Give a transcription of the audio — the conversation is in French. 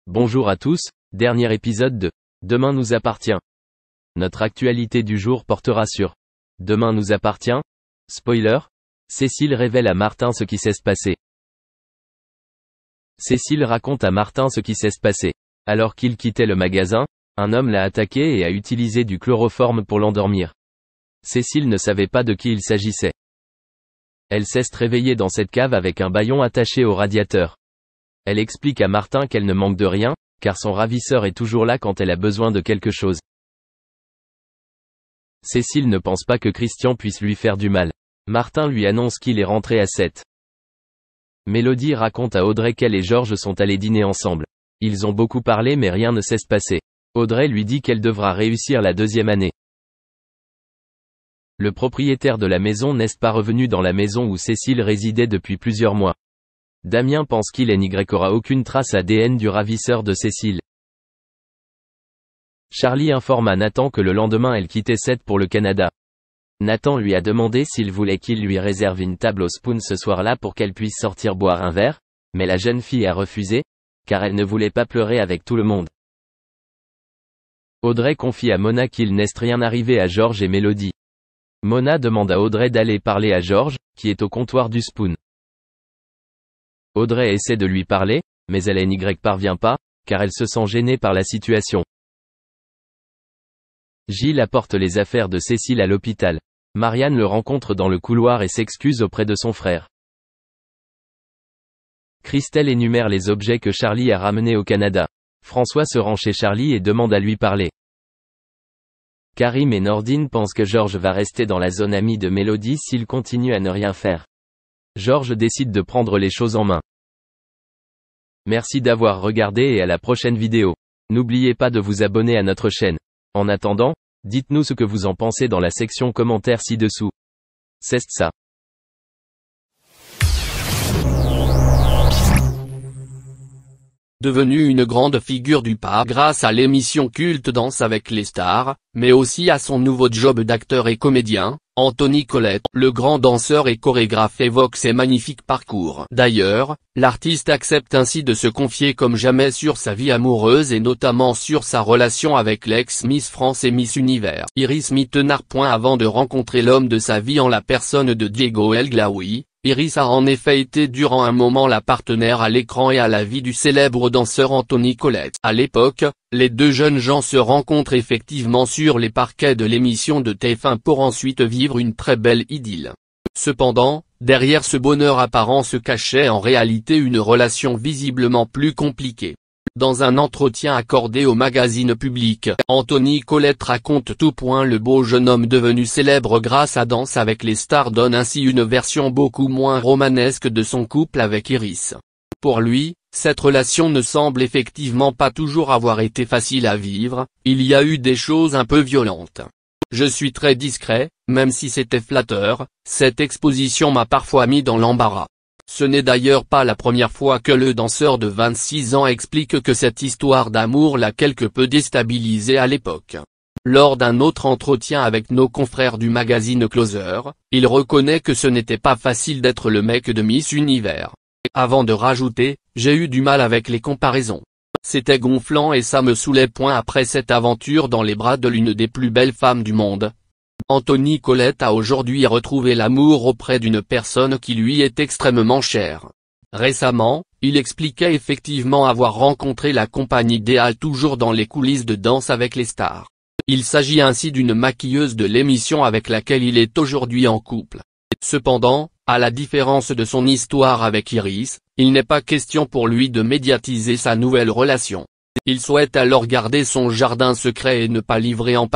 Bonjour à tous, dernier épisode de Demain nous appartient. Notre actualité du jour portera sur Demain nous appartient. Spoiler, Cécile révèle à Martin ce qui s'est passé. Cécile raconte à Martin ce qui s'est passé. Alors qu'il quittait le magasin, un homme l'a attaqué et a utilisé du chloroforme pour l'endormir. Cécile ne savait pas de qui il s'agissait. Elle s'est réveillée dans cette cave avec un bâillon attaché au radiateur. Elle explique à Martin qu'elle ne manque de rien, car son ravisseur est toujours là quand elle a besoin de quelque chose. Cécile ne pense pas que Christian puisse lui faire du mal. Martin lui annonce qu'il est rentré à 7. Mélodie raconte à Audrey qu'elle et Georges sont allés dîner ensemble. Ils ont beaucoup parlé mais rien ne s'est passé. Audrey lui dit qu'elle devra réussir la deuxième année. Le propriétaire de la maison n'est pas revenu dans la maison où Cécile résidait depuis plusieurs mois. Damien pense qu'il n'y aura aucune trace ADN du ravisseur de Cécile. Charlie informe à Nathan que le lendemain elle quittait Seth pour le Canada. Nathan lui a demandé s'il voulait qu'il lui réserve une table au Spoon ce soir-là pour qu'elle puisse sortir boire un verre, mais la jeune fille a refusé, car elle ne voulait pas pleurer avec tout le monde. Audrey confie à Mona qu'il n'est rien arrivé à Georges et Mélodie. Mona demande à Audrey d'aller parler à Georges, qui est au comptoir du Spoon. Audrey essaie de lui parler, mais elle n'y parvient pas, car elle se sent gênée par la situation. Gilles apporte les affaires de Cécile à l'hôpital. Marianne le rencontre dans le couloir et s'excuse auprès de son frère. Christelle énumère les objets que Charlie a ramenés au Canada. François se rend chez Charlie et demande à lui parler. Karim et Nordine pensent que Georges va rester dans la zone amie de Mélodie s'il continue à ne rien faire. Georges décide de prendre les choses en main. Merci d'avoir regardé et à la prochaine vidéo. N'oubliez pas de vous abonner à notre chaîne. En attendant, dites-nous ce que vous en pensez dans la section commentaires ci-dessous. C'est ça. Devenue une grande figure du pas grâce à l'émission culte Danse avec les stars, mais aussi à son nouveau job d'acteur et comédien, Anthony Collette, le grand danseur et chorégraphe évoque ses magnifiques parcours. D'ailleurs, l'artiste accepte ainsi de se confier comme jamais sur sa vie amoureuse et notamment sur sa relation avec l'ex-Miss France et Miss Univers, Iris Mittenard. Avant de rencontrer l'homme de sa vie en la personne de Diego El Glaoui, Iris a en effet été durant un moment la partenaire à l'écran et à la vie du célèbre danseur Anthony Collette. À l'époque, les deux jeunes gens se rencontrent effectivement sur les parquets de l'émission de TF1 pour ensuite vivre une très belle idylle. Cependant, derrière ce bonheur apparent se cachait en réalité une relation visiblement plus compliquée. Dans un entretien accordé au magazine Public, Anthony Collette raconte tout. Le beau jeune homme devenu célèbre grâce à Danse avec les stars donne ainsi une version beaucoup moins romanesque de son couple avec Iris. Pour lui, cette relation ne semble effectivement pas toujours avoir été facile à vivre, il y a eu des choses un peu violentes. Je suis très discret, même si c'était flatteur, cette exposition m'a parfois mis dans l'embarras. Ce n'est d'ailleurs pas la première fois que le danseur de 26 ans explique que cette histoire d'amour l'a quelque peu déstabilisé à l'époque. Lors d'un autre entretien avec nos confrères du magazine Closer, il reconnaît que ce n'était pas facile d'être le mec de Miss Univers. Avant de rajouter, j'ai eu du mal avec les comparaisons. C'était gonflant et ça me saoulait. Après cette aventure dans les bras de l'une des plus belles femmes du monde, Anthony Collette a aujourd'hui retrouvé l'amour auprès d'une personne qui lui est extrêmement chère. Récemment, il expliquait effectivement avoir rencontré la compagne idéale toujours dans les coulisses de Danse avec les stars. Il s'agit ainsi d'une maquilleuse de l'émission avec laquelle il est aujourd'hui en couple. Cependant, à la différence de son histoire avec Iris, il n'est pas question pour lui de médiatiser sa nouvelle relation. Il souhaite alors garder son jardin secret et ne pas livrer en